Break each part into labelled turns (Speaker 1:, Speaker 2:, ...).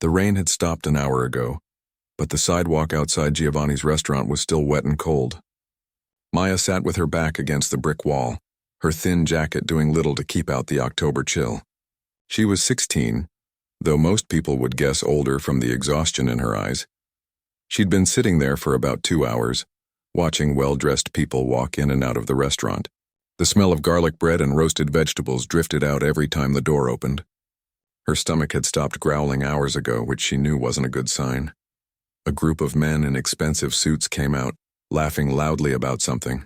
Speaker 1: The rain had stopped an hour ago, but the sidewalk outside Giovanni's restaurant was still wet and cold. Maya sat with her back against the brick wall, her thin jacket doing little to keep out the October chill. She was 16, though most people would guess older from the exhaustion in her eyes. She'd been sitting there for about 2 hours, watching well-dressed people walk in and out of the restaurant. The smell of garlic bread and roasted vegetables drifted out every time the door opened. Her stomach had stopped growling hours ago, which she knew wasn't a good sign. A group of men in expensive suits came out, laughing loudly about something.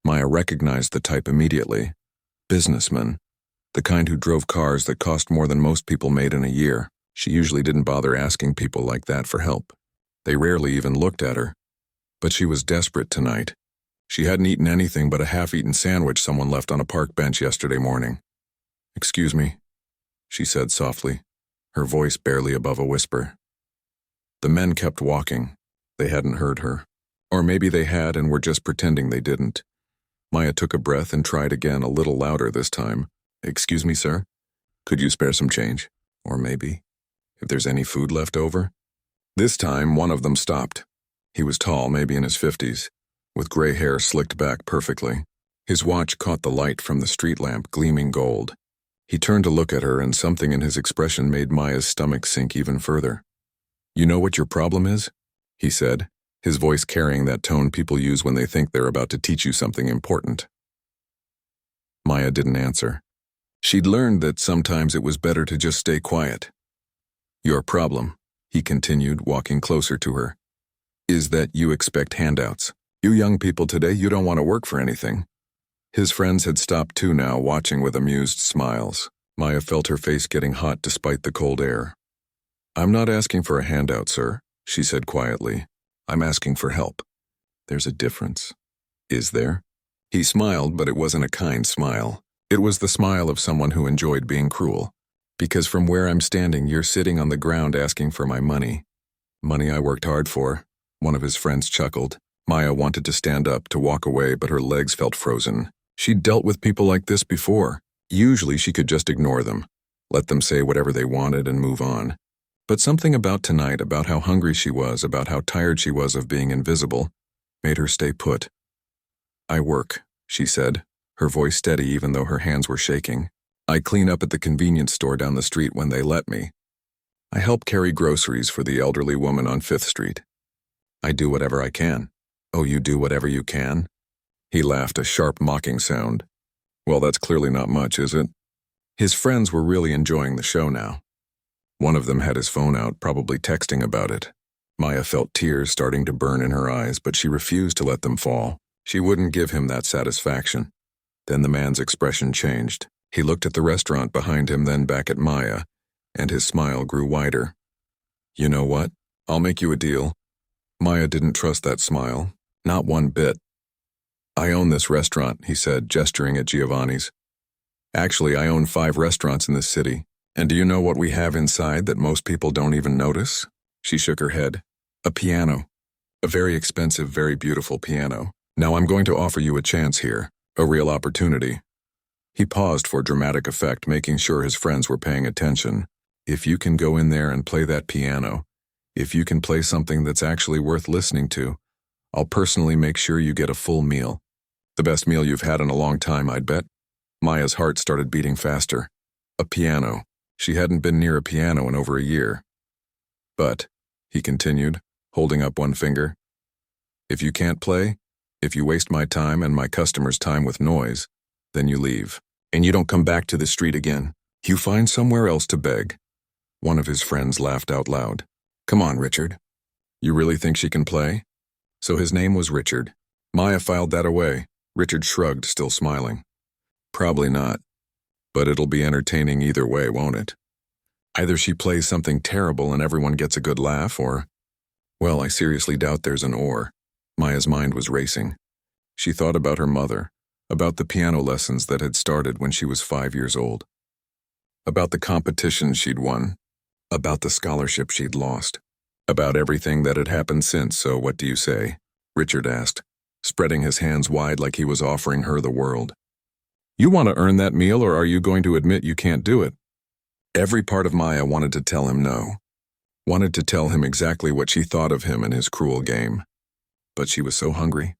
Speaker 1: Maya recognized the type immediately. Businessmen. The kind who drove cars that cost more than most people made in a year. She usually didn't bother asking people like that for help. They rarely even looked at her. But she was desperate tonight. She hadn't eaten anything but a half-eaten sandwich someone left on a park bench yesterday morning. "Excuse me," she said softly, her voice barely above a whisper. The men kept walking. They hadn't heard her. Or maybe they had and were just pretending they didn't. Maya took a breath and tried again, a little louder this time. "Excuse me, sir? Could you spare some change? Or maybe, if there's any food left over?" This time, one of them stopped. He was tall, maybe in his 50s, with gray hair slicked back perfectly. His watch caught the light from the street lamp, gleaming gold. He turned to look at her, and something in his expression made Maya's stomach sink even further. "You know what your problem is?" he said, his voice carrying that tone people use when they think they're about to teach you something important. Maya didn't answer. She'd learned that sometimes it was better to just stay quiet. "Your problem," he continued, walking closer to her, "is that you expect handouts. You young people today, you don't want to work for anything." His friends had stopped too now, watching with amused smiles. Maya felt her face getting hot despite the cold air. "I'm not asking for a handout, sir," she said quietly. "I'm asking for help." "There's a difference." "Is there?" He smiled, but it wasn't a kind smile. It was the smile of someone who enjoyed being cruel. "Because from where I'm standing, you're sitting on the ground asking for my money." "Money I worked hard for," one of his friends chuckled. Maya wanted to stand up, to walk away, but her legs felt frozen. She'd dealt with people like this before. Usually she could just ignore them, let them say whatever they wanted and move on. But something about tonight, about how hungry she was, about how tired she was of being invisible, made her stay put. "I work," she said, her voice steady even though her hands were shaking. "I clean up at the convenience store down the street when they let me. I help carry groceries for the elderly woman on 5th Street. I do whatever I can." "Oh, you do whatever you can?" He laughed, a sharp, mocking sound. "Well, that's clearly not much, is it?" His friends were really enjoying the show now. One of them had his phone out, probably texting about it. Maya felt tears starting to burn in her eyes, but she refused to let them fall. She wouldn't give him that satisfaction. Then the man's expression changed. He looked at the restaurant behind him, then back at Maya, and his smile grew wider. "You know what? I'll make you a deal." Maya didn't trust that smile, not one bit. "I own this restaurant," he said, gesturing at Giovanni's. "Actually, I own 5 restaurants in this city. And do you know what we have inside that most people don't even notice?" She shook her head. "A piano. A very expensive, very beautiful piano. Now I'm going to offer you a chance here, a real opportunity." He paused for dramatic effect, making sure his friends were paying attention. "If you can go in there and play that piano, if you can play something that's actually worth listening to, I'll personally make sure you get a full meal. The best meal you've had in a long time, I'd bet." Maya's heart started beating faster. A piano. She hadn't been near a piano in over a year. "But," he continued, holding up one finger, "if you can't play, if you waste my time and my customers' time with noise, then you leave. And you don't come back to the street again. You find somewhere else to beg." One of his friends laughed out loud. "Come on, Richard. You really think she can play?" So his name was Richard. Maya filed that away. Richard shrugged, still smiling. "Probably not. But it'll be entertaining either way, won't it? Either she plays something terrible and everyone gets a good laugh, or... Well, I seriously doubt there's an or." Maya's mind was racing. She thought about her mother, about the piano lessons that had started when she was 5 years old, about the competitions she'd won, about the scholarship she'd lost, about everything that had happened since. "So what do you say?" Richard asked, spreading his hands wide like he was offering her the world. "You want to earn that meal, or are you going to admit you can't do it?" Every part of Maya wanted to tell him no. wanted to tell him exactly what she thought of him and his cruel game. But she was so hungry,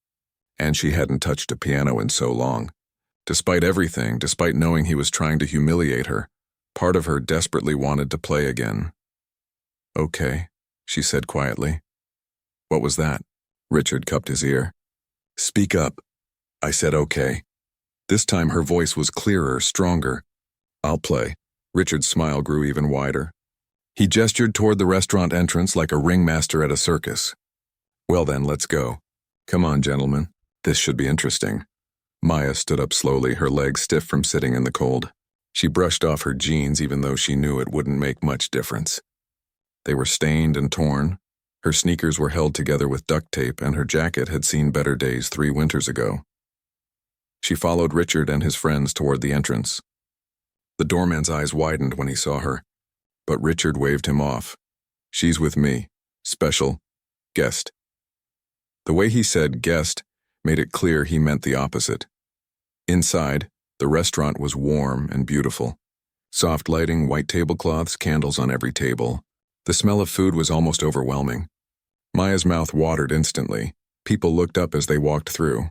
Speaker 1: and she hadn't touched a piano in so long. Despite everything, despite knowing he was trying to humiliate her, part of her desperately wanted to play again. "Okay," she said quietly. "What was that?" Richard cupped his ear. "Speak up." I said okay. This time her voice was clearer, stronger. "I'll play." Richard's smile grew even wider. He gestured toward the restaurant entrance like a ringmaster at a circus. "Well then, let's go. Come on, gentlemen. This should be interesting." Maya stood up slowly, her legs stiff from sitting in the cold. She brushed off her jeans even though she knew it wouldn't make much difference. They were stained and torn. Her sneakers were held together with duct tape, and her jacket had seen better days 3 winters ago. She followed Richard and his friends toward the entrance. The doorman's eyes widened when he saw her, but Richard waved him off. "She's with me. Special guest." The way he said guest made it clear he meant the opposite. Inside, the restaurant was warm and beautiful. Soft lighting, white tablecloths, candles on every table. The smell of food was almost overwhelming. Maya's mouth watered instantly. People looked up as they walked through.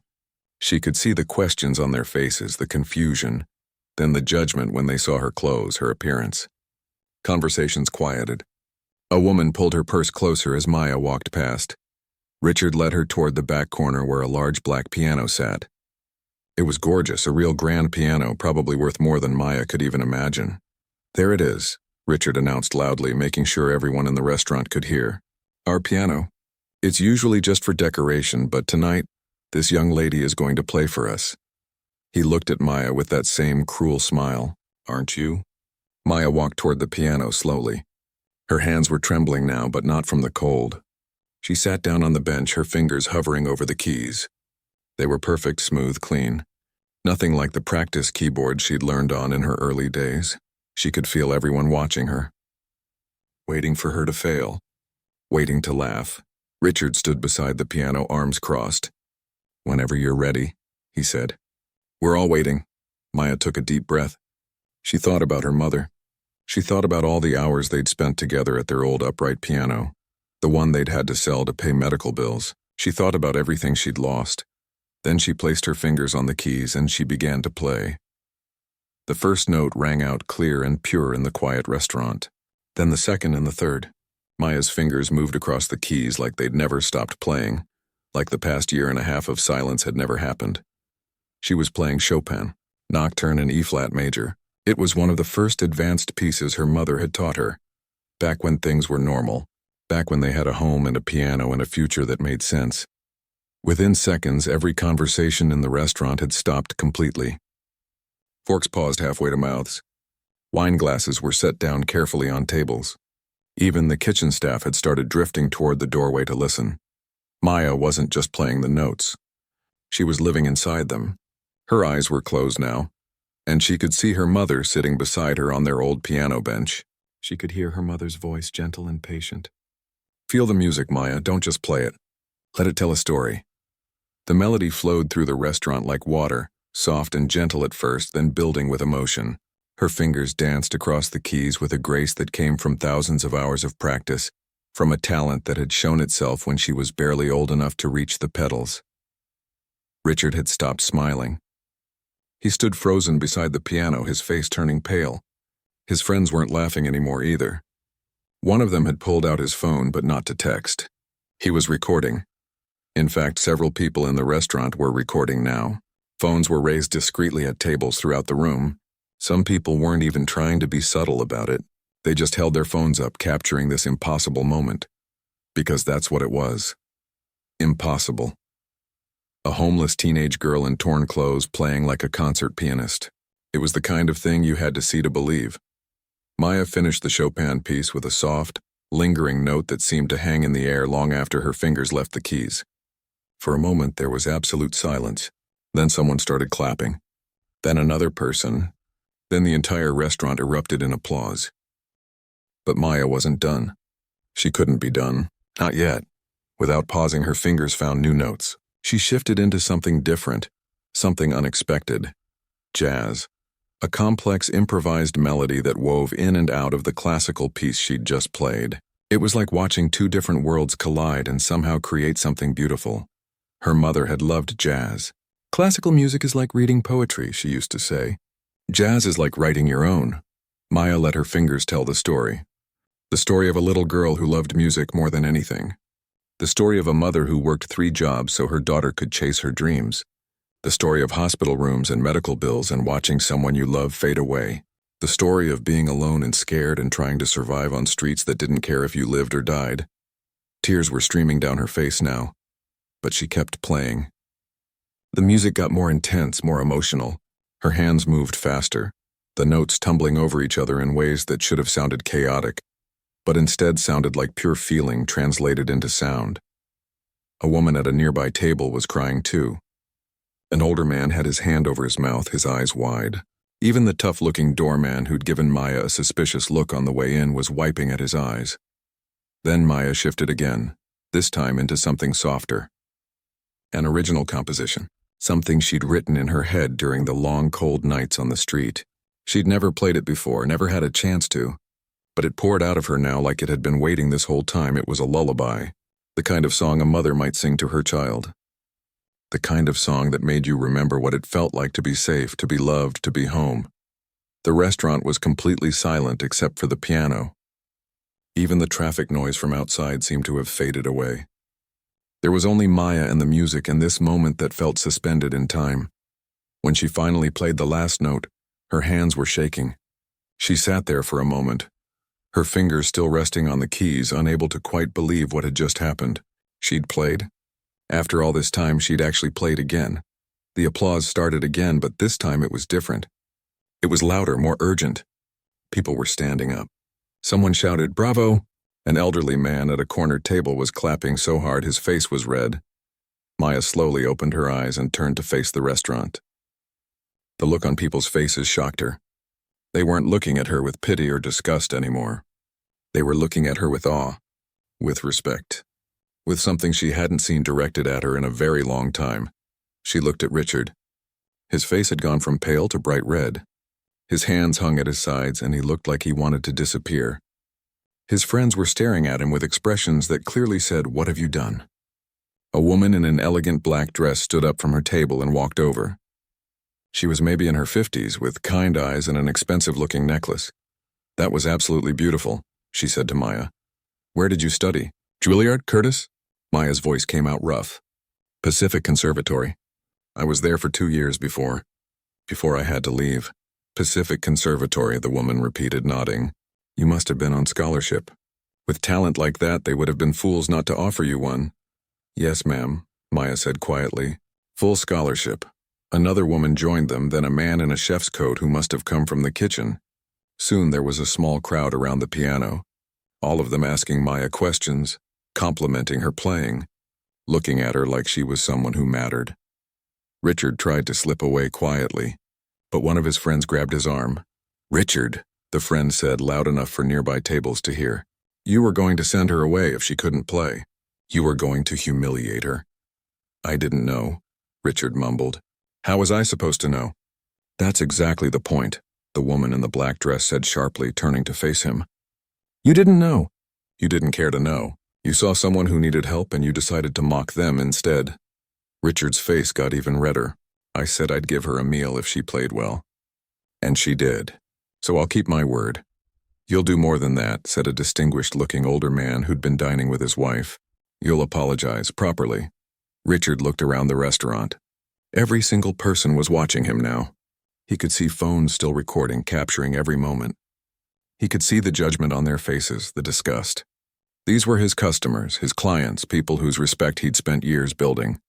Speaker 1: She could see the questions on their faces, the confusion, then the judgment when they saw her clothes, her appearance. Conversations quieted. A woman pulled her purse closer as Maya walked past. Richard led her toward the back corner where a large black piano sat. It was gorgeous, a real grand piano, probably worth more than Maya could even imagine. "There it is," Richard announced loudly, making sure everyone in the restaurant could hear. "Our piano. It's usually just for decoration, but tonight, this young lady is going to play for us." He looked at Maya with that same cruel smile. "Aren't you?" Maya walked toward the piano slowly. Her hands were trembling now, but not from the cold. She sat down on the bench, her fingers hovering over the keys. They were perfect, smooth, clean. Nothing like the practice keyboard she'd learned on in her early days. She could feel everyone watching her, waiting for her to fail, waiting to laugh. Richard stood beside the piano, arms crossed. "Whenever you're ready," he said. "We're all waiting." Maya took a deep breath. She thought about her mother. She thought about all the hours they'd spent together at their old upright piano, the one they'd had to sell to pay medical bills. She thought about everything she'd lost. Then she placed her fingers on the keys and she began to play. The first note rang out clear and pure in the quiet restaurant. Then the second and the third. Maya's fingers moved across the keys like they'd never stopped playing, like the past year and a half of silence had never happened. She was playing Chopin, Nocturne in E-flat major. It was one of the first advanced pieces her mother had taught her, back when things were normal, back when they had a home and a piano and a future that made sense. Within seconds, every conversation in the restaurant had stopped completely. Forks paused halfway to mouths. Wine glasses were set down carefully on tables. Even the kitchen staff had started drifting toward the doorway to listen. Maya wasn't just playing the notes. She was living inside them. Her eyes were closed now, and she could see her mother sitting beside her on their old piano bench. She could hear her mother's voice, gentle and patient. "Feel the music, Maya. Don't just play it. Let it tell a story." The melody flowed through the restaurant like water, soft and gentle at first, then building with emotion. Her fingers danced across the keys with a grace that came from thousands of hours of practice, from a talent that had shown itself when she was barely old enough to reach the pedals. Richard had stopped smiling. He stood frozen beside the piano, his face turning pale. His friends weren't laughing anymore either. One of them had pulled out his phone, but not to text. He was recording. In fact, several people in the restaurant were recording now. Phones were raised discreetly at tables throughout the room. Some people weren't even trying to be subtle about it. They just held their phones up, capturing this impossible moment. Because that's what it was. Impossible. A homeless teenage girl in torn clothes playing like a concert pianist. It was the kind of thing you had to see to believe. Maya finished the Chopin piece with a soft, lingering note that seemed to hang in the air long after her fingers left the keys. For a moment, there was absolute silence. Then someone started clapping. Then another person. Then the entire restaurant erupted in applause. But Maya wasn't done. She couldn't be done. Not yet. Without pausing, her fingers found new notes. She shifted into something different, something unexpected. Jazz. A complex improvised melody that wove in and out of the classical piece she'd just played. It was like watching two different worlds collide and somehow create something beautiful. Her mother had loved jazz. Classical music is like reading poetry, she used to say. Jazz is like writing your own. Maya let her fingers tell the story. The story of a little girl who loved music more than anything. The story of a mother who worked 3 jobs so her daughter could chase her dreams. The story of hospital rooms and medical bills and watching someone you love fade away. The story of being alone and scared and trying to survive on streets that didn't care if you lived or died. Tears were streaming down her face now, but she kept playing. The music got more intense, more emotional. Her hands moved faster, the notes tumbling over each other in ways that should have sounded chaotic, but instead sounded like pure feeling translated into sound. A woman at a nearby table was crying too. An older man had his hand over his mouth, his eyes wide. Even the tough-looking doorman who'd given Maya a suspicious look on the way in was wiping at his eyes. Then Maya shifted again, this time into something softer. An original composition, something she'd written in her head during the long, cold nights on the street. She'd never played it before, never had a chance to, but it poured out of her now like it had been waiting this whole time. It was a lullaby, the kind of song a mother might sing to her child. The kind of song that made you remember what it felt like to be safe, to be loved, to be home. The restaurant was completely silent except for the piano. Even the traffic noise from outside seemed to have faded away. There was only Maya and the music and this moment that felt suspended in time. When she finally played the last note, her hands were shaking. She sat there for a moment, her fingers still resting on the keys, unable to quite believe what had just happened. She'd played. After all this time, she'd actually played again. The applause started again, but this time it was different. It was louder, more urgent. People were standing up. Someone shouted, "Bravo!" An elderly man at a corner table was clapping so hard his face was red. Maya slowly opened her eyes and turned to face the restaurant. The look on people's faces shocked her. They weren't looking at her with pity or disgust anymore. They were looking at her with awe, with respect. With something she hadn't seen directed at her in a very long time. She looked at Richard. His face had gone from pale to bright red. His hands hung at his sides, and he looked like he wanted to disappear. His friends were staring at him with expressions that clearly said, "What have you done?" A woman in an elegant black dress stood up from her table and walked over. She was maybe in her 50s, with kind eyes and an expensive-looking necklace. "That was absolutely beautiful," she said to Maya. "Where did you study? Juilliard, Curtis?" Maya's voice came out rough. "Pacific Conservatory. I was there for 2 years before I had to leave." "Pacific Conservatory," the woman repeated, nodding. "You must have been on scholarship. With talent like that, they would have been fools not to offer you one." "Yes, ma'am," Maya said quietly. "Full scholarship." Another woman joined them, then a man in a chef's coat who must have come from the kitchen. Soon there was a small crowd around the piano, all of them asking Maya questions, complimenting her playing, looking at her like she was someone who mattered. Richard tried to slip away quietly, but one of his friends grabbed his arm. "Richard," the friend said loud enough for nearby tables to hear. "You were going to send her away if she couldn't play. You were going to humiliate her." "I didn't know," Richard mumbled. "How was I supposed to know?" "That's exactly the point," the woman in the black dress said sharply, turning to face him. "You didn't know. You didn't care to know. You saw someone who needed help and you decided to mock them instead." Richard's face got even redder. "I said I'd give her a meal if she played well. And she did. So I'll keep my word." "You'll do more than that," said a distinguished-looking older man who'd been dining with his wife. "You'll apologize, properly." Richard looked around the restaurant. Every single person was watching him now. He could see phones still recording, capturing every moment. He could see the judgment on their faces, the disgust. These were his customers, his clients, people whose respect he'd spent years building.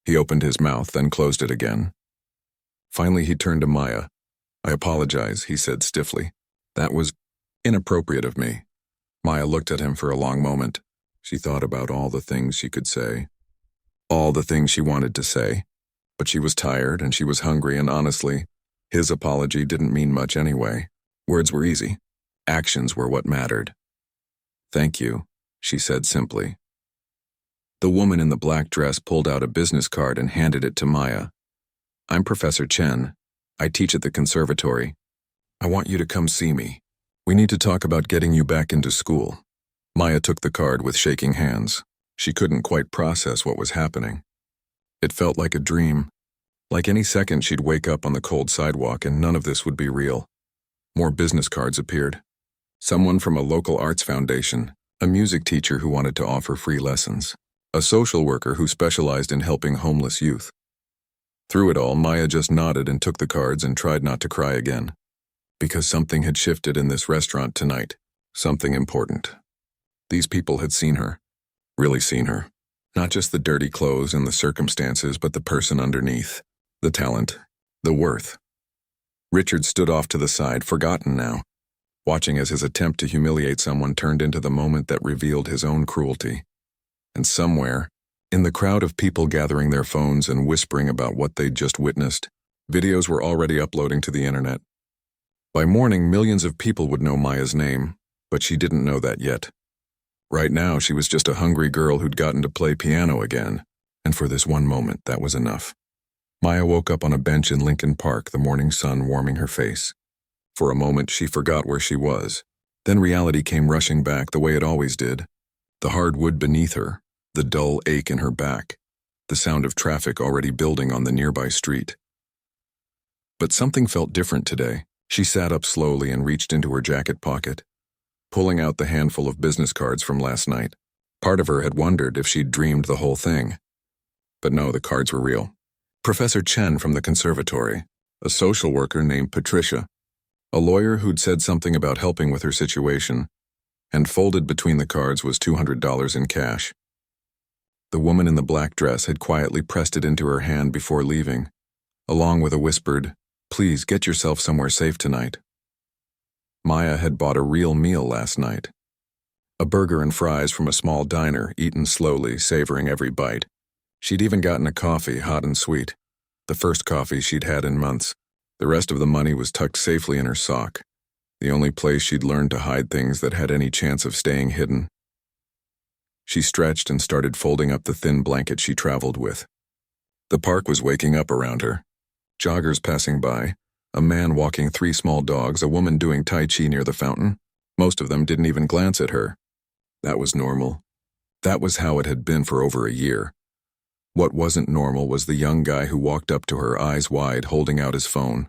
Speaker 1: He opened his mouth, then closed it again. Finally, he turned to Maya. "I apologize," he said stiffly. "That was inappropriate of me." Maya looked at him for a long moment. She thought about all the things she could say. All the things she wanted to say. But she was tired and she was hungry, and honestly, his apology didn't mean much anyway. Words were easy. Actions were what mattered. "Thank you," she said simply. The woman in the black dress pulled out a business card and handed it to Maya. "I'm Professor Chen. I teach at the conservatory. I want you to come see me. We need to talk about getting you back into school." Maya took the card with shaking hands. She couldn't quite process what was happening. It felt like a dream. Like any second she'd wake up on the cold sidewalk and none of this would be real. More business cards appeared. Someone from a local arts foundation, a music teacher who wanted to offer free lessons, a social worker who specialized in helping homeless youth. Through it all, Maya just nodded and took the cards and tried not to cry again. Because something had shifted in this restaurant tonight. Something important. These people had seen her. Really seen her. Not just the dirty clothes and the circumstances, but the person underneath. The talent. The worth. Richard stood off to the side, forgotten now, watching as his attempt to humiliate someone turned into the moment that revealed his own cruelty. And somewhere, in the crowd of people gathering their phones and whispering about what they'd just witnessed, videos were already uploading to the internet. By morning, millions of people would know Maya's name, but she didn't know that yet. Right now, she was just a hungry girl who'd gotten to play piano again, and for this one moment, that was enough. Maya woke up on a bench in Lincoln Park, the morning sun warming her face. For a moment, she forgot where she was. Then reality came rushing back the way it always did. The hard wood beneath her, the dull ache in her back, the sound of traffic already building on the nearby street. But something felt different today. She sat up slowly and reached into her jacket pocket, pulling out the handful of business cards from last night. Part of her had wondered if she'd dreamed the whole thing. But no, the cards were real. Professor Chen from the conservatory, a social worker named Patricia, a lawyer who'd said something about helping with her situation, and folded between the cards was $200 in cash. The woman in the black dress had quietly pressed it into her hand before leaving, along with a whispered, "Please get yourself somewhere safe tonight." Maya had bought a real meal last night. A burger and fries from a small diner, eaten slowly, savoring every bite. She'd even gotten a coffee, hot and sweet. The first coffee she'd had in months. The rest of the money was tucked safely in her sock, the only place she'd learned to hide things that had any chance of staying hidden. She stretched and started folding up the thin blanket she traveled with. The park was waking up around her. Joggers passing by, a man walking 3 small dogs, a woman doing Tai Chi near the fountain. Most of them didn't even glance at her. That was normal. That was how it had been for over a year. What wasn't normal was the young guy who walked up to her, eyes wide, holding out his phone.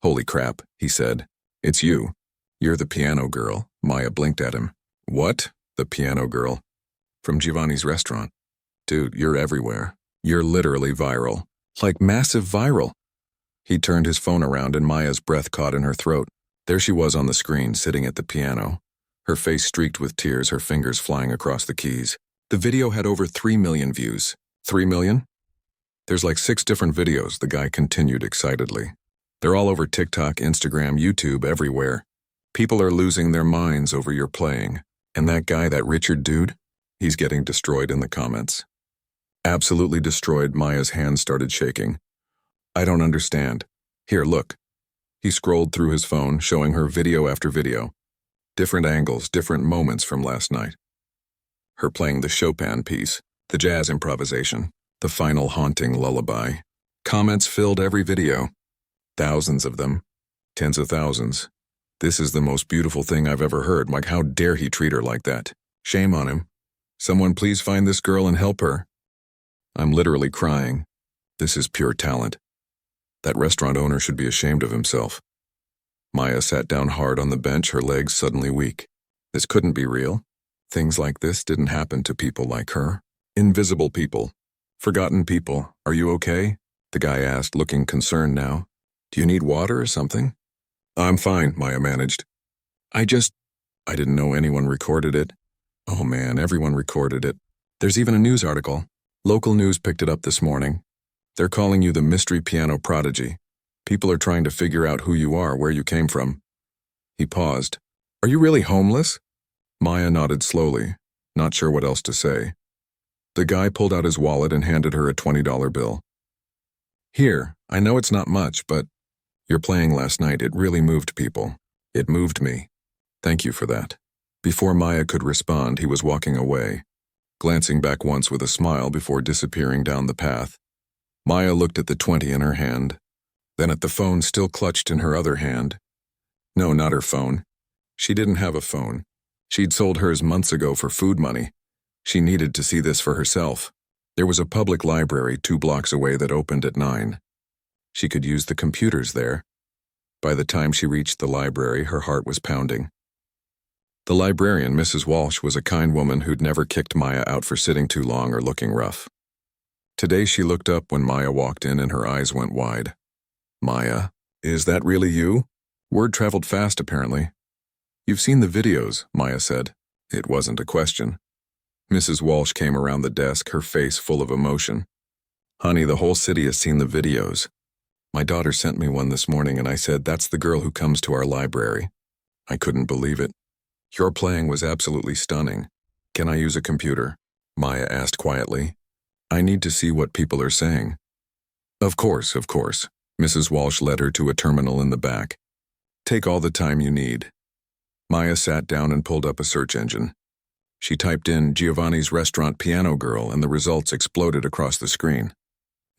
Speaker 1: "Holy crap," he said. "It's you. You're the piano girl." Maya blinked at him. "What? The piano girl? From Giovanni's restaurant? Dude, you're everywhere. You're literally viral. Like massive viral." He turned his phone around and Maya's breath caught in her throat. There she was on the screen, sitting at the piano. Her face streaked with tears, her fingers flying across the keys. The video had over 3 million views. 3 million? There's like 6 different videos, the guy continued excitedly. They're all over TikTok, Instagram, YouTube, everywhere. People are losing their minds over your playing. And that guy, that Richard dude, he's getting destroyed in the comments. Absolutely destroyed. Maya's hands started shaking. "I don't understand. Here, look." He scrolled through his phone, showing her video after video. Different angles, different moments from last night. Her playing the Chopin piece, the jazz improvisation, the final haunting lullaby. Comments filled every video. Thousands of them. Tens of thousands. "This is the most beautiful thing I've ever heard. Like, how dare he treat her like that? Shame on him. Someone please find this girl and help her. I'm literally crying. This is pure talent. That restaurant owner should be ashamed of himself." Maya sat down hard on the bench, her legs suddenly weak. This couldn't be real. Things like this didn't happen to people like her. Invisible people. Forgotten people. "Are you okay?" the guy asked, looking concerned now. "Do you need water or something?" "I'm fine," Maya managed. I didn't know anyone recorded it." "Oh man, everyone recorded it. There's even a news article. Local news picked it up this morning. They're calling you the mystery piano prodigy. People are trying to figure out who you are, where you came from." He paused. "Are you really homeless?" Maya nodded slowly, not sure what else to say. The guy pulled out his wallet and handed her a $20 bill. "Here, I know it's not much, but your playing last night, it really moved people. It moved me. Thank you for that." Before Maya could respond, he was walking away, glancing back once with a smile before disappearing down the path. Maya looked at the 20 in her hand, then at the phone still clutched in her other hand. No, not her phone. She didn't have a phone. She'd sold hers months ago for food money. She needed to see this for herself. There was a public library 2 blocks away that opened at 9. She could use the computers there. By the time she reached the library, her heart was pounding. The librarian, Mrs. Walsh, was a kind woman who'd never kicked Maya out for sitting too long or looking rough. Today she looked up when Maya walked in and her eyes went wide. "Maya, is that really you?" Word traveled fast, apparently. "You've seen the videos," Maya said. It wasn't a question. Mrs. Walsh came around the desk, her face full of emotion. "Honey, the whole city has seen the videos. My daughter sent me one this morning and I said, that's the girl who comes to our library. I couldn't believe it. Your playing was absolutely stunning. Can I use a computer?" Maya asked quietly. "I need to see what people are saying." Of course. Mrs. Walsh led her to a terminal in the back. "Take all the time you need." Maya sat down and pulled up a search engine. She typed in Giovanni's Restaurant Piano Girl and the results exploded across the screen.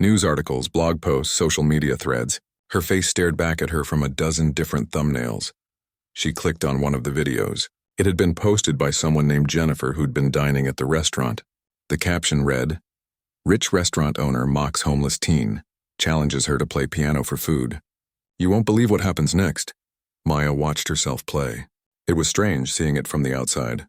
Speaker 1: News articles, blog posts, social media threads. Her face stared back at her from a dozen different thumbnails. She clicked on one of the videos. It had been posted by someone named Jennifer who'd been dining at the restaurant. The caption read, "Rich restaurant owner mocks homeless teen, challenges her to play piano for food." You won't believe what happens next. Maya watched herself play. It was strange seeing it from the outside.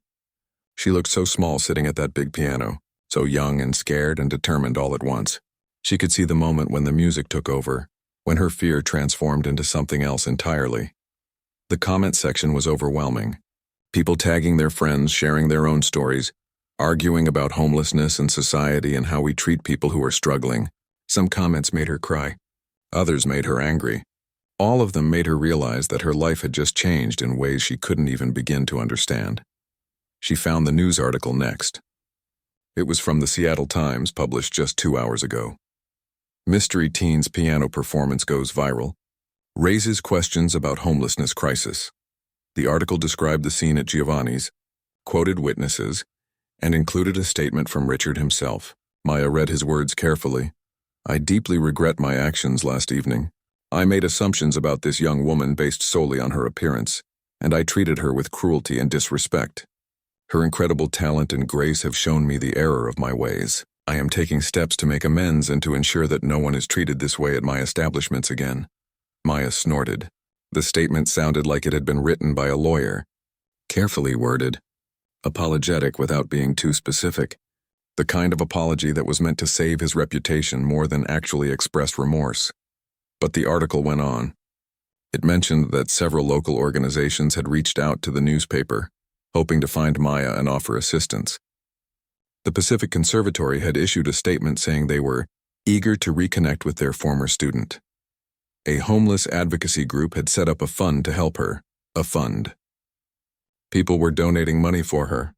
Speaker 1: She looked so small sitting at that big piano, so young and scared and determined all at once. She could see the moment when the music took over, when her fear transformed into something else entirely. The comment section was overwhelming. People tagging their friends, sharing their own stories, arguing about homelessness and society and how we treat people who are struggling. Some comments made her cry. Others made her angry. All of them made her realize that her life had just changed in ways she couldn't even begin to understand. She found the news article next. It was from the Seattle Times, published just 2 hours ago. Mystery teen's piano performance goes viral. Raises questions about homelessness crisis. The article described the scene at Giovanni's, quoted witnesses, and included a statement from Richard himself. Maya read his words carefully. "I deeply regret my actions last evening. I made assumptions about this young woman based solely on her appearance, and I treated her with cruelty and disrespect. Her incredible talent and grace have shown me the error of my ways. I am taking steps to make amends and to ensure that no one is treated this way at my establishments again." Maya snorted. The statement sounded like it had been written by a lawyer. Carefully worded. Apologetic without being too specific. The kind of apology that was meant to save his reputation more than actually express remorse. But the article went on. It mentioned that several local organizations had reached out to the newspaper, hoping to find Maya and offer assistance. The Pacific Conservatory had issued a statement saying they were eager to reconnect with their former student. A homeless advocacy group had set up a fund to help her, a fund. People were donating money for her.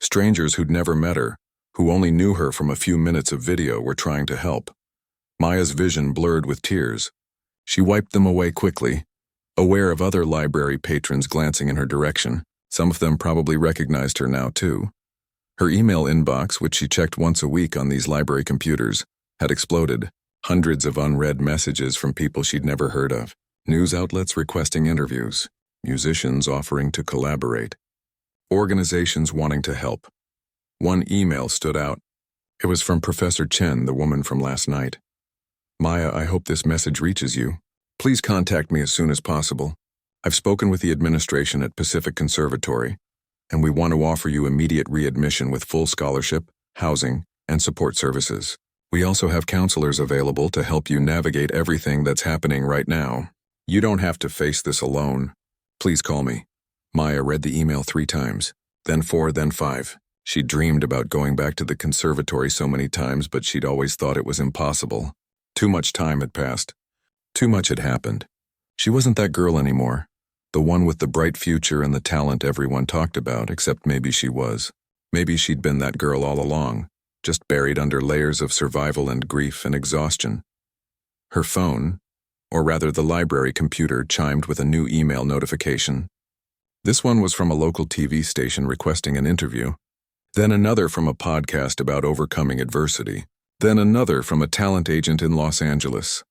Speaker 1: Strangers who'd never met her, who only knew her from a few minutes of video, were trying to help. Maya's vision blurred with tears. She wiped them away quickly, aware of other library patrons glancing in her direction. Some of them probably recognized her now, too. Her email inbox, which she checked once a week on these library computers, had exploded. Hundreds of unread messages from people she'd never heard of. News outlets requesting interviews. Musicians offering to collaborate. Organizations wanting to help. One email stood out. It was from Professor Chen, the woman from last night. "Maya, I hope this message reaches you. Please contact me as soon as possible. I've spoken with the administration at Pacific Conservatory, and we want to offer you immediate readmission with full scholarship, housing, and support services. We also have counselors available to help you navigate everything that's happening right now. You don't have to face this alone. Please call me." Maya read the email 3 times, then 4, then 5. She'd dreamed about going back to the conservatory so many times, but she'd always thought it was impossible. Too much time had passed. Too much had happened. She wasn't that girl anymore. The one with the bright future and the talent everyone talked about, except maybe she was. Maybe she'd been that girl all along, just buried under layers of survival and grief and exhaustion. Her phone, or rather the library computer, chimed with a new email notification. This one was from a local TV station requesting an interview. Then another from a podcast about overcoming adversity. Then another from a talent agent in Los Angeles.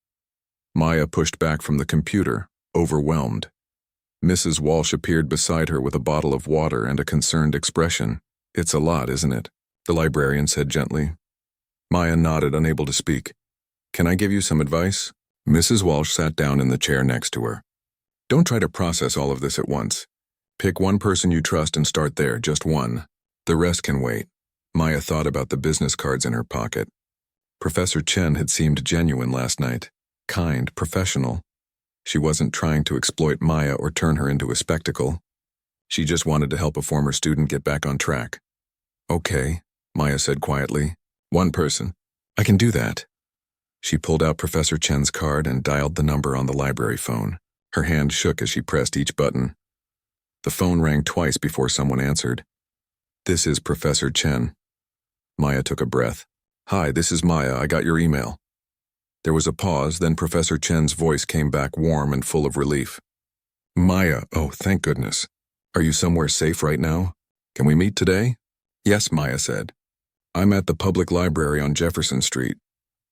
Speaker 1: Maya pushed back from the computer, overwhelmed. Mrs. Walsh appeared beside her with a bottle of water and a concerned expression. "It's a lot, isn't it?" the librarian said gently. Maya nodded, unable to speak. "Can I give you some advice?" Mrs. Walsh sat down in the chair next to her. "Don't try to process all of this at once. Pick one person you trust and start there, just one. The rest can wait." Maya thought about the business cards in her pocket. Professor Chen had seemed genuine last night. Kind, professional. She wasn't trying to exploit Maya or turn her into a spectacle. She just wanted to help a former student get back on track. "Okay," Maya said quietly. "One person. I can do that." She pulled out Professor Chen's card and dialed the number on the library phone. Her hand shook as she pressed each button. The phone rang twice before someone answered. "This is Professor Chen." Maya took a breath. "Hi, this is Maya. I got your email." There was a pause, then Professor Chen's voice came back warm and full of relief. "Maya, oh, thank goodness. Are you somewhere safe right now? Can we meet today?" "Yes," Maya said. "I'm at the public library on Jefferson Street.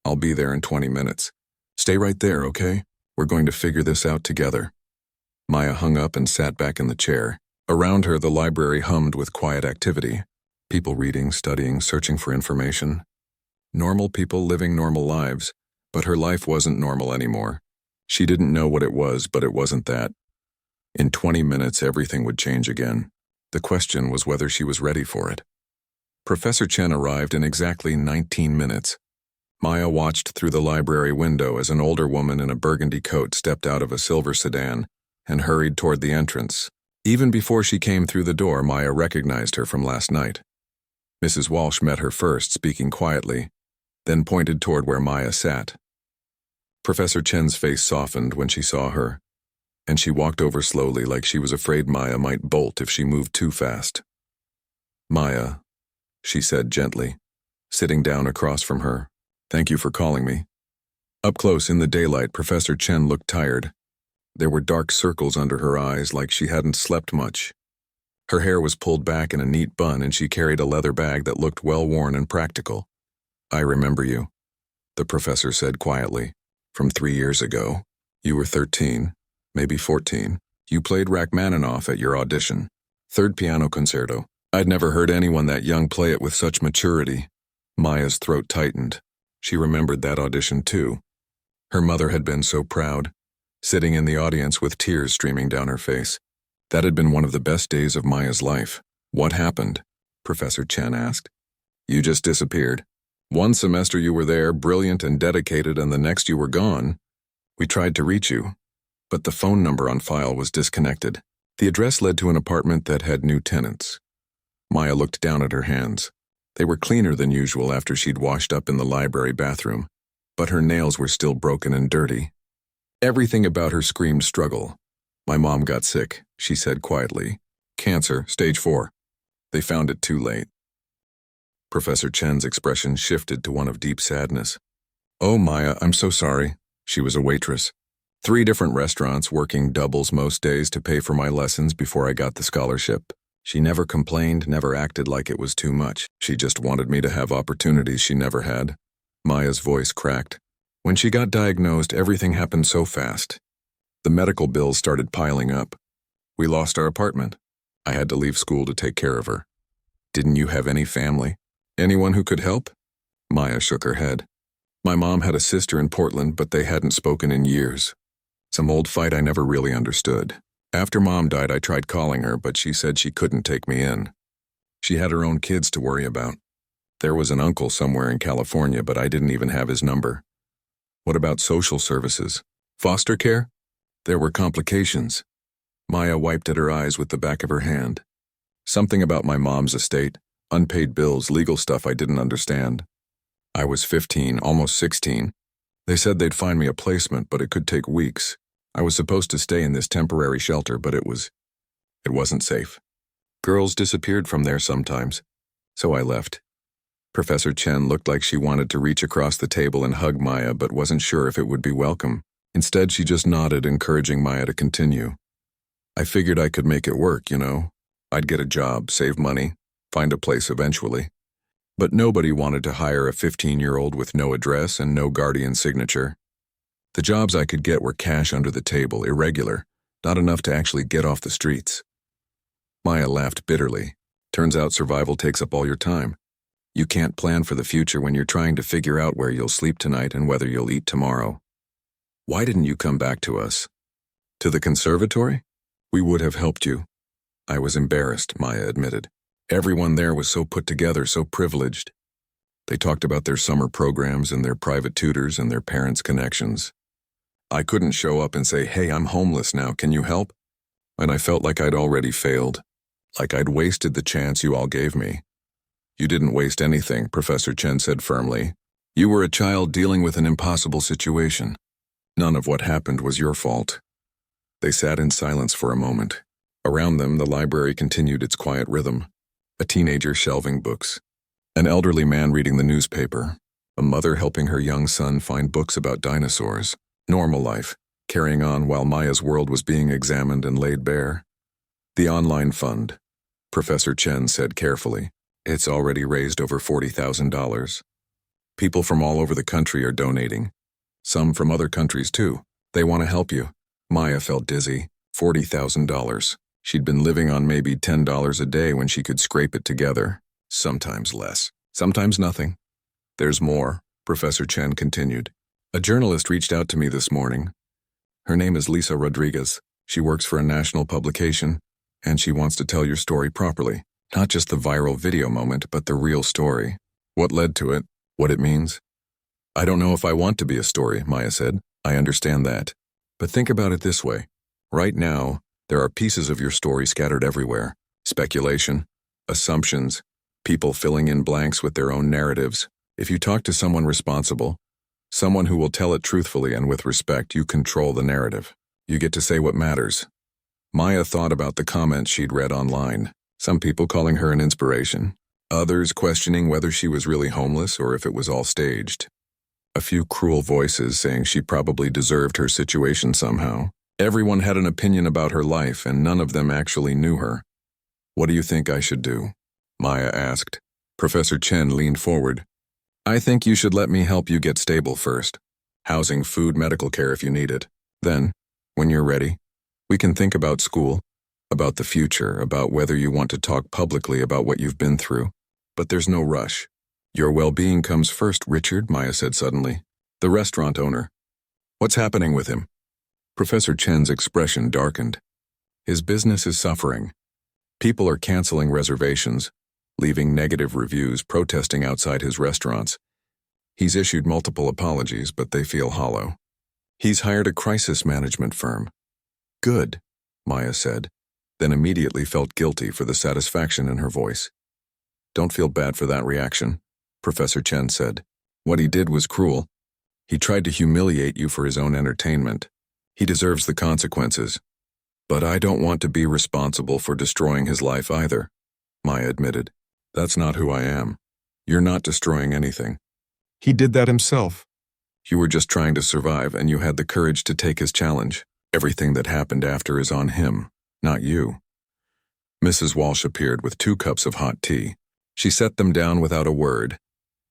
Speaker 1: I'll be there in 20 minutes. Stay right there, okay? We're going to figure this out together." Maya hung up and sat back in the chair. Around her, the library hummed with quiet activity. People reading, studying, searching for information. Normal people living normal lives, but her life wasn't normal anymore. She didn't know what it was, but it wasn't that. In 20 minutes, everything would change again. The question was whether she was ready for it. Professor Chen arrived in exactly 19 minutes. Maya watched through the library window as an older woman in a burgundy coat stepped out of a silver sedan and hurried toward the entrance. Even before she came through the door, Maya recognized her from last night. Mrs. Walsh met her first, speaking quietly, then pointed toward where Maya sat. Professor Chen's face softened when she saw her, and she walked over slowly like she was afraid Maya might bolt if she moved too fast. "Maya," she said gently, sitting down across from her. "Thank you for calling me." Up close in the daylight, Professor Chen looked tired. There were dark circles under her eyes like she hadn't slept much. Her hair was pulled back in a neat bun and she carried a leather bag that looked well-worn and practical. "I remember you," the professor said quietly. "From 3 years ago. You were 13, maybe 14. You played Rachmaninoff at your audition. Third piano concerto. I'd never heard anyone that young play it with such maturity." Maya's throat tightened. She remembered that audition too. Her mother had been so proud, sitting in the audience with tears streaming down her face. That had been one of the best days of Maya's life. "What happened?" Professor Chen asked. "You just disappeared. One semester you were there, brilliant and dedicated, and the next you were gone. We tried to reach you, but the phone number on file was disconnected. The address led to an apartment that had new tenants." Maya looked down at her hands. They were cleaner than usual after she'd washed up in the library bathroom, but her nails were still broken and dirty. Everything about her screamed struggle. "My mom got sick," she said quietly. "Cancer, stage 4. They found it too late." Professor Chen's expression shifted to one of deep sadness. "Oh, Maya, I'm so sorry." She was a waitress. 3 different restaurants, working doubles most days to pay for my lessons before I got the scholarship. She never complained, never acted like it was too much. She just wanted me to have opportunities she never had. Maya's voice cracked. "When she got diagnosed, everything happened so fast. The medical bills started piling up. We lost our apartment. I had to leave school to take care of her." "Didn't you have any family? Anyone who could help?" Maya shook her head. "My mom had a sister in Portland, but they hadn't spoken in years. Some old fight I never really understood. After Mom died, I tried calling her, but she said she couldn't take me in. She had her own kids to worry about. There was an uncle somewhere in California, but I didn't even have his number." "What about social services? Foster care?" "There were complications." Maya wiped at her eyes with the back of her hand. "Something about my mom's estate, unpaid bills, legal stuff I didn't understand. I was 15, almost 16. They said they'd find me a placement, but it could take weeks. I was supposed to stay in this temporary shelter, but it wasn't safe. Girls disappeared from there sometimes, so I left." Professor Chen looked like she wanted to reach across the table and hug Maya, but wasn't sure if it would be welcome. Instead, she just nodded, encouraging Maya to continue. "I figured I could make it work, you know. I'd get a job, save money, find a place eventually. But nobody wanted to hire a 15-year-old with no address and no guardian signature. The jobs I could get were cash under the table, irregular, Not enough to actually get off the streets. Maya laughed bitterly. Turns out survival takes up all your time. You can't plan for the future when you're trying to figure out where you'll sleep tonight and whether you'll eat tomorrow. Why didn't you come back to us? To the conservatory? We would have helped you. I was embarrassed, Maya admitted. Everyone there was so put together, so privileged. They talked about their summer programs and their private tutors and their parents' connections. I couldn't show up and say, "Hey, I'm homeless now, can you help?" And I felt like I'd already failed, like I'd wasted the chance you all gave me. You didn't waste anything, Professor Chen said firmly. You were a child dealing with an impossible situation. None of what happened was your fault. They sat in silence for a moment. Around them, the library continued its quiet rhythm. A teenager shelving books. An elderly man reading the newspaper. A mother helping her young son find books about dinosaurs. Normal life, carrying on while Maya's world was being examined and laid bare. The online fund, Professor Chen said carefully. It's already raised over $40,000. People from all over the country are donating. Some from other countries too. They want to help you. Maya felt dizzy. $40,000. She'd been living on maybe $10 a day when she could scrape it together. Sometimes less. Sometimes nothing. There's more, Professor Chen continued. A journalist reached out to me this morning. Her name is Lisa Rodriguez. She works for a national publication, and she wants to tell your story properly. Not just the viral video moment, but the real story. What led to it, what it means. I don't know if I want to be a story, Maya said. I understand that. But think about it this way. Right now, there are pieces of your story scattered everywhere. Speculation, assumptions, people filling in blanks with their own narratives. If you talk to someone responsible, someone who will tell it truthfully and with respect, you control the narrative. You get to say what matters. Maya thought about the comments she'd read online. Some people calling her an inspiration. Others questioning whether she was really homeless or if it was all staged. A few cruel voices saying she probably deserved her situation somehow. Everyone had an opinion about her life, and none of them actually knew her. What do you think I should do? Maya asked. Professor Chen leaned forward. I think you should let me help you get stable first. Housing, food, medical care if you need it. Then, when you're ready, we can think about school, about the future, about whether you want to talk publicly about what you've been through. But there's no rush. Your well-being comes first, Richard, Maya said suddenly. The restaurant owner. What's happening with him? Professor Chen's expression darkened. His business is suffering. People are canceling reservations, leaving negative reviews, protesting outside his restaurants. He's issued multiple apologies, but they feel hollow. He's hired a crisis management firm. Good, Maya said, then immediately felt guilty for the satisfaction in her voice. Don't feel bad for that reaction, Professor Chen said. What he did was cruel. He tried to humiliate you for his own entertainment. He deserves the consequences. But I don't want to be responsible for destroying his life either, Maya admitted. That's not who I am. You're not destroying anything. He did that himself. You were just trying to survive, and you had the courage to take his challenge. Everything that happened after is on him, not you. Mrs. Walsh appeared with 2 cups of hot tea. She set them down without a word,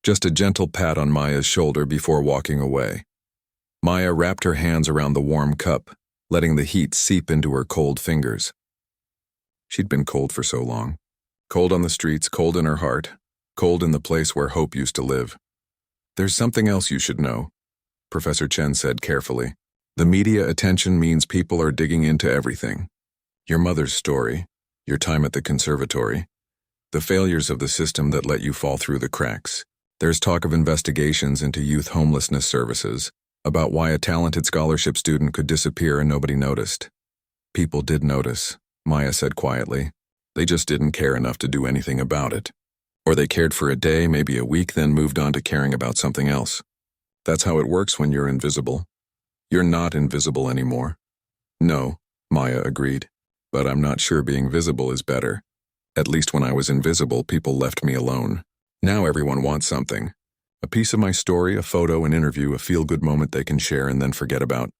Speaker 1: just a gentle pat on Maya's shoulder before walking away. Maya wrapped her hands around the warm cup, letting the heat seep into her cold fingers. She'd been cold for so long. Cold on the streets, cold in her heart, cold in the place where hope used to live. There's something else you should know, Professor Chen said carefully. The media attention means people are digging into everything. Your mother's story, your time at the conservatory, the failures of the system that let you fall through the cracks. There's talk of investigations into youth homelessness services, about why a talented scholarship student could disappear and nobody noticed. People did notice, Maya said quietly. They just didn't care enough to do anything about it. Or they cared for a day, maybe a week, then moved on to caring about something else. That's how it works when you're invisible. You're not invisible anymore. No, Maya agreed. But I'm not sure being visible is better. At least when I was invisible, people left me alone. Now everyone wants something. A piece of my story, a photo, an interview, a feel-good moment they can share and then forget about.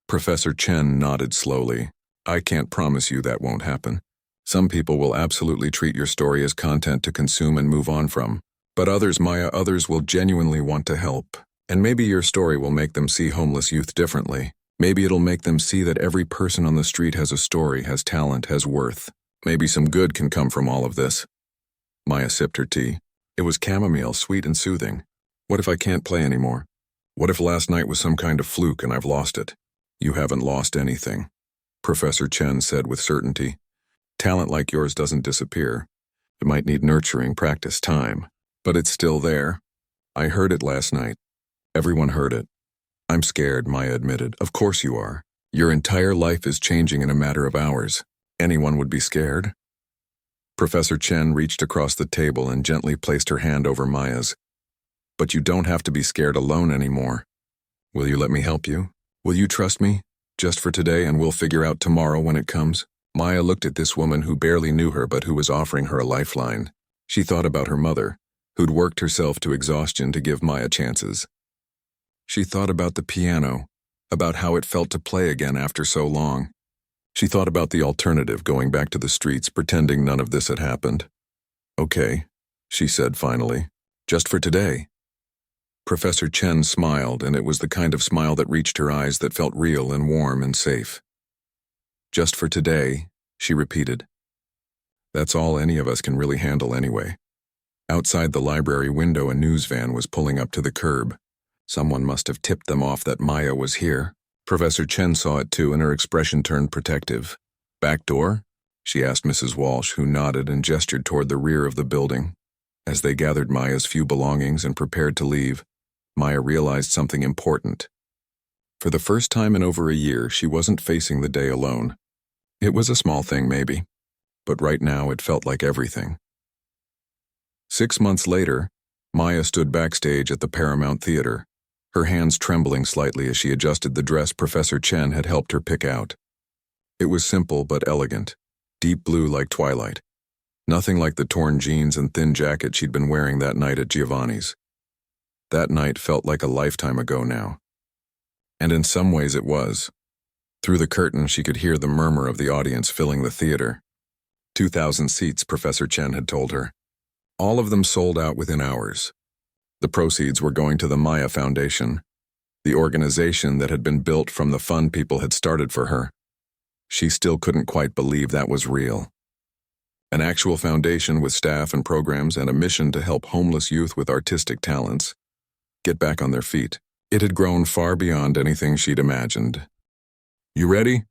Speaker 1: Professor Chen nodded slowly. I can't promise you that won't happen. Some people will absolutely treat your story as content to consume and move on from. But others, Maya, others will genuinely want to help. And maybe your story will make them see homeless youth differently. Maybe it'll make them see that every person on the street has a story, has talent, has worth. Maybe some good can come from all of this. Maya sipped her tea. It was chamomile, sweet and soothing. What if I can't play anymore? What if last night was some kind of fluke and I've lost it? You haven't lost anything, Professor Chen said with certainty. Talent like yours doesn't disappear. It might need nurturing, practice, time, but it's still there. I heard it last night. Everyone heard it. I'm scared, Maya admitted. Of course you are. Your entire life is changing in a matter of hours. Anyone would be scared. Professor Chen reached across the table and gently placed her hand over Maya's. But you don't have to be scared alone anymore. Will you let me help you? Will you trust me? Just for today, and we'll figure out tomorrow when it comes. Maya looked at this woman who barely knew her but who was offering her a lifeline. She thought about her mother, who'd worked herself to exhaustion to give Maya chances. She thought about the piano, about how it felt to play again after so long. She thought about the alternative, going back to the streets, pretending none of this had happened. Okay, she said finally, just for today. Professor Chen smiled, and it was the kind of smile that reached her eyes that felt real and warm and safe. Just for today, she repeated. That's all any of us can really handle anyway. Outside the library window, a news van was pulling up to the curb. Someone must have tipped them off that Maya was here. Professor Chen saw it too, and her expression turned protective. Back door? She asked Mrs. Walsh, who nodded and gestured toward the rear of the building. As they gathered Maya's few belongings and prepared to leave, Maya realized something important. For the first time in over a year, she wasn't facing the day alone. It was a small thing, maybe, but right now it felt like everything. 6 months later, Maya stood backstage at the Paramount Theater, her hands trembling slightly as she adjusted the dress Professor Chen had helped her pick out. It was simple but elegant, deep blue like twilight. Nothing like the torn jeans and thin jacket she'd been wearing that night at Giovanni's. That night felt like a lifetime ago now. And in some ways it was. Through the curtain, she could hear the murmur of the audience filling the theater. 2,000 seats, Professor Chen had told her. All of them sold out within hours. The proceeds were going to the Maya Foundation, the organization that had been built from the fund people had started for her. She still couldn't quite believe that was real. An actual foundation with staff and programs and a mission to help homeless youth with artistic talents get back on their feet. It had grown far beyond anything she'd imagined. You ready?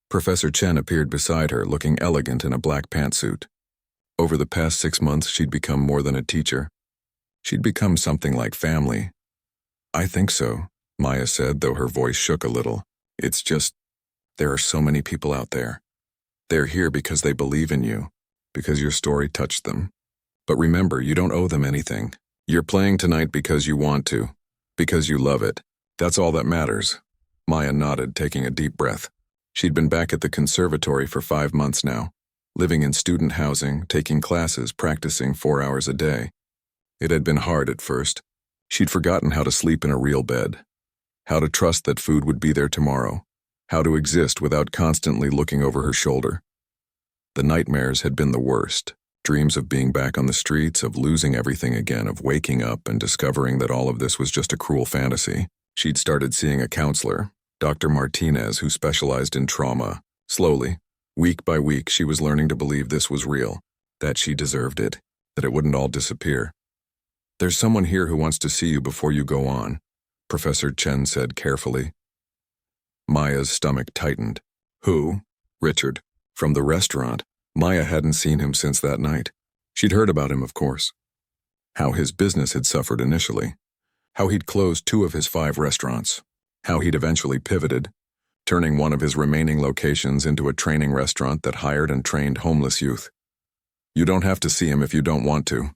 Speaker 1: Professor Chen appeared beside her, looking elegant in a black pantsuit. Over the past 6 months, she'd become more than a teacher. She'd become something like family. I think so, Maya said, though her voice shook a little. It's just, there are so many people out there. They're here because they believe in you, because your story touched them. But remember, you don't owe them anything. You're playing tonight because you want to, because you love it. That's all that matters. Maya nodded, taking a deep breath. She'd been back at the conservatory for 5 months now, living in student housing, taking classes, practicing 4 hours a day. It had been hard at first. She'd forgotten how to sleep in a real bed, how to trust that food would be there tomorrow, how to exist without constantly looking over her shoulder. The nightmares had been the worst. Dreams of being back on the streets, of losing everything again, of waking up and discovering that all of this was just a cruel fantasy. She'd started seeing a counselor, Dr. Martinez, who specialized in trauma. Slowly, week by week, she was learning to believe this was real, that she deserved it, that it wouldn't all disappear. There's someone here who wants to see you before you go on, Professor Chen said carefully. Maya's stomach tightened. Who? Richard. From the restaurant. Maya hadn't seen him since that night. She'd heard about him, of course. How his business had suffered initially. How he'd closed 2 of his 5 restaurants. How he'd eventually pivoted, turning one of his remaining locations into a training restaurant that hired and trained homeless youth. You don't have to see him if you don't want to,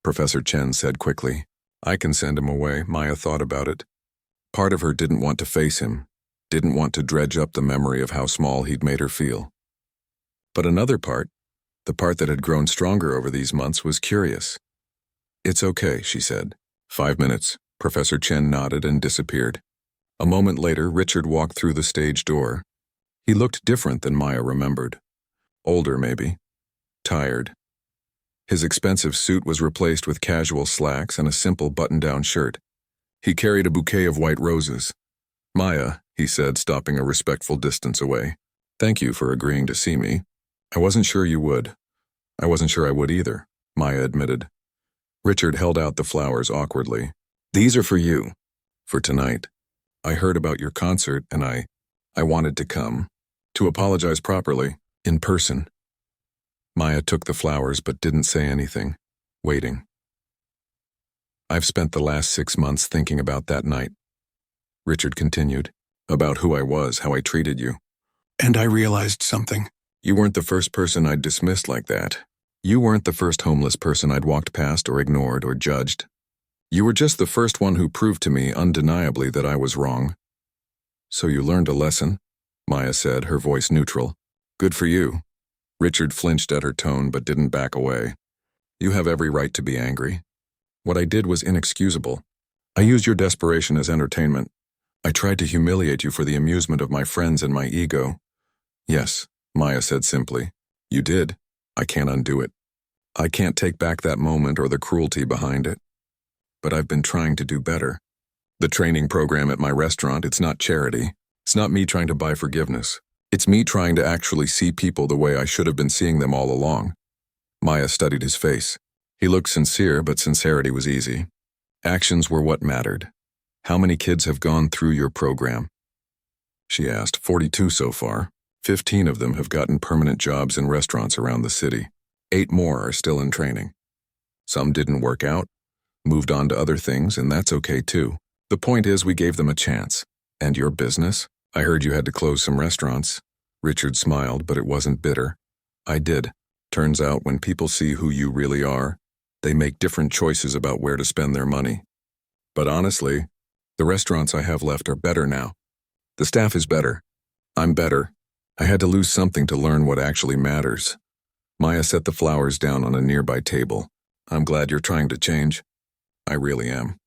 Speaker 1: Professor Chen said quickly. I can send him away, Maya thought about it. Part of her didn't want to face him, didn't want to dredge up the memory of how small he'd made her feel. But another part, the part that had grown stronger over these months, was curious. It's okay, she said. 5 minutes. Professor Chen nodded and disappeared. A moment later, Richard walked through the stage door. He looked different than Maya remembered. Older, maybe. Tired. His expensive suit was replaced with casual slacks and a simple button-down shirt. He carried a bouquet of white roses. Maya, he said, stopping a respectful distance away. Thank you for agreeing to see me. I wasn't sure you would. I wasn't sure I would either, Maya admitted. Richard held out the flowers awkwardly. These are for you. For tonight. I heard about your concert and I wanted to come. To apologize properly, in person. Maya took the flowers but didn't say anything, waiting. I've spent the last 6 months thinking about that night. Richard continued, about who I was, how I treated you. And I realized something. You weren't the first person I'd dismissed like that. You weren't the first homeless person I'd walked past or ignored or judged. You were just the first one who proved to me undeniably that I was wrong. So you learned a lesson, Maya said, her voice neutral. Good for you. Richard flinched at her tone but didn't back away. You have every right to be angry. What I did was inexcusable. I used your desperation as entertainment. I tried to humiliate you for the amusement of my friends and my ego. Yes, Maya said simply. You did. I can't undo it. I can't take back that moment or the cruelty behind it. But I've been trying to do better. The training program at my restaurant, it's not charity. It's not me trying to buy forgiveness. It's me trying to actually see people the way I should have been seeing them all along. Maya studied his face. He looked sincere, but sincerity was easy. Actions were what mattered. How many kids have gone through your program? She asked. 42 so far. 15 of them have gotten permanent jobs in restaurants around the city. 8 more are still in training. Some didn't work out, moved on to other things, and that's okay too. The point is we gave them a chance. And your business? I heard you had to close some restaurants. Richard smiled, but it wasn't bitter. I did. Turns out when people see who you really are, they make different choices about where to spend their money. But honestly, the restaurants I have left are better now. The staff is better. I'm better. I had to lose something to learn what actually matters. Maya set the flowers down on a nearby table. I'm glad you're trying to change. I really am.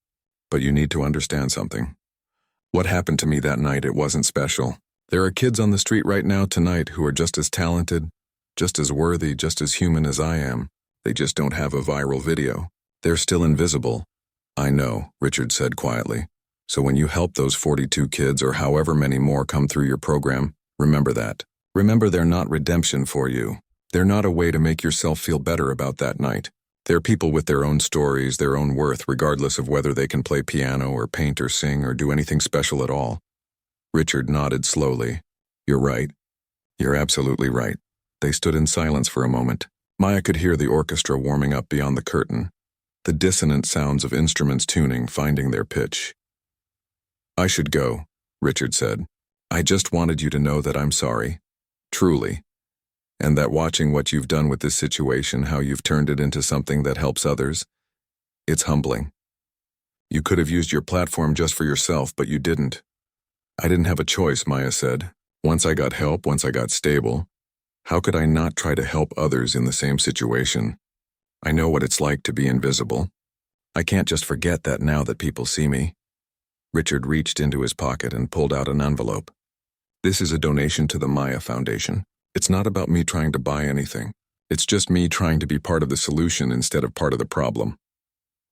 Speaker 1: But you need to understand something. What happened to me that night, it wasn't special. There are kids on the street right now tonight who are just as talented, just as worthy, just as human as I am. They just don't have a viral video. They're still invisible. I know, Richard said quietly. So when you help those 42 kids or however many more come through your program, remember that. Remember they're not redemption for you. They're not a way to make yourself feel better about that night. They're people with their own stories, their own worth, regardless of whether they can play piano or paint or sing or do anything special at all. Richard nodded slowly. You're right. You're absolutely right. They stood in silence for a moment. Maya could hear the orchestra warming up beyond the curtain, the dissonant sounds of instruments tuning, finding their pitch. I should go, Richard said. I just wanted you to know that I'm sorry. Truly. And that watching what you've done with this situation, how you've turned it into something that helps others, it's humbling. You could have used your platform just for yourself, but you didn't. I didn't have a choice, Maya said. Once I got help, once I got stable, how could I not try to help others in the same situation? I know what it's like to be invisible. I can't just forget that now that people see me. Richard reached into his pocket and pulled out an envelope. This is a donation to the Maya Foundation. It's not about me trying to buy anything. It's just me trying to be part of the solution instead of part of the problem.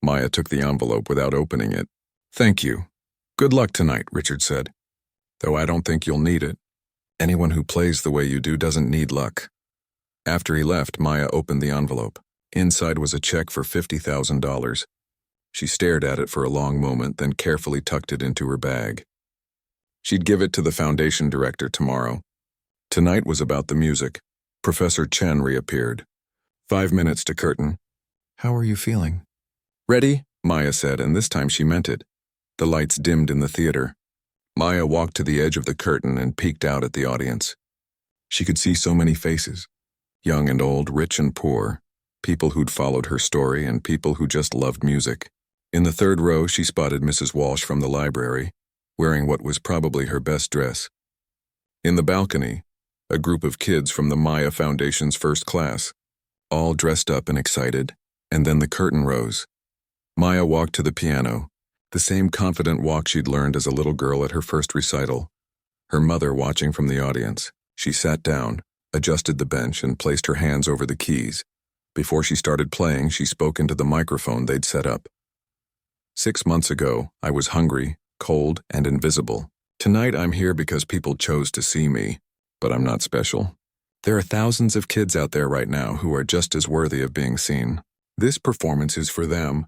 Speaker 1: Maya took the envelope without opening it. Thank you. Good luck tonight, Richard said. Though I don't think you'll need it. Anyone who plays the way you do doesn't need luck. After he left, Maya opened the envelope. Inside was a check for $50,000. She stared at it for a long moment, then carefully tucked it into her bag. She'd give it to the foundation director tomorrow. Tonight was about the music. Professor Chen reappeared. 5 minutes to curtain. How are you feeling? Ready? Maya said, and this time she meant it. The lights dimmed in the theater. Maya walked to the edge of the curtain and peeked out at the audience. She could see so many faces. Young and old, rich and poor. People who'd followed her story and people who just loved music. In the third row, she spotted Mrs. Walsh from the library, wearing what was probably her best dress. In the balcony, a group of kids from the Maya Foundation's first class, all dressed up and excited, and then the curtain rose. Maya walked to the piano, the same confident walk she'd learned as a little girl at her first recital. Her mother watching from the audience, she sat down, adjusted the bench, and placed her hands over the keys. Before she started playing, she spoke into the microphone they'd set up. 6 months ago, I was hungry, cold, and invisible. Tonight I'm here because people chose to see me, but I'm not special. There are thousands of kids out there right now who are just as worthy of being seen. This performance is for them,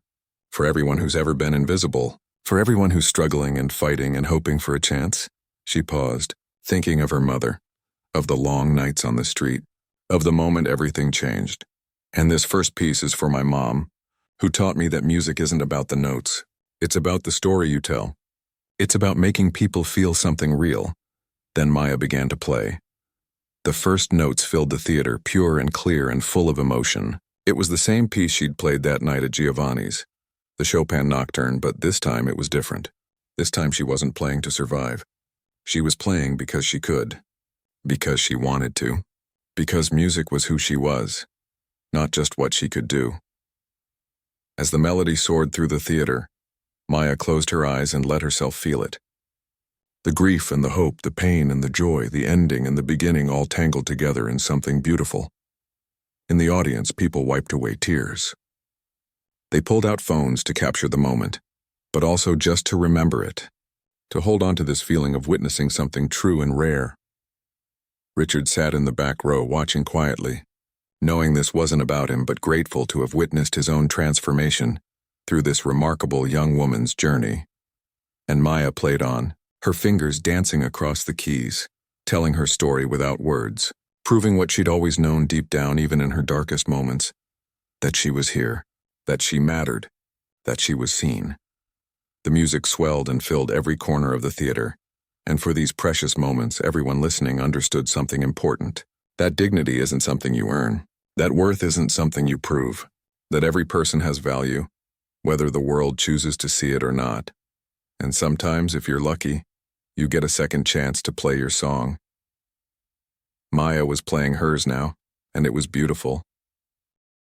Speaker 1: for everyone who's ever been invisible, for everyone who's struggling and fighting and hoping for a chance. She paused, thinking of her mother, of the long nights on the street, of the moment everything changed. And this first piece is for my mom, who taught me that music isn't about the notes. It's about the story you tell. It's about making people feel something real. Then Maya began to play. The first notes filled the theater, pure and clear and full of emotion. It was the same piece she'd played that night at Giovanni's, the Chopin Nocturne, but this time it was different. This time she wasn't playing to survive. She was playing because she could, because she wanted to, because music was who she was, not just what she could do. As the melody soared through the theater, Maya closed her eyes and let herself feel it. The grief and the hope, the pain and the joy, the ending and the beginning all tangled together in something beautiful. In the audience, people wiped away tears. They pulled out phones to capture the moment, but also just to remember it, to hold on to this feeling of witnessing something true and rare. Richard sat in the back row watching quietly, knowing this wasn't about him but grateful to have witnessed his own transformation through this remarkable young woman's journey. And Maya played on, her fingers dancing across the keys, telling her story without words, proving what she'd always known deep down even in her darkest moments, that she was here, that she mattered, that she was seen. The music swelled and filled every corner of the theater, and for these precious moments everyone listening understood something important. That dignity isn't something you earn, that worth isn't something you prove, that every person has value, whether the world chooses to see it or not. And sometimes, if you're lucky, you get a second chance to play your song. Maya was playing hers now, and it was beautiful.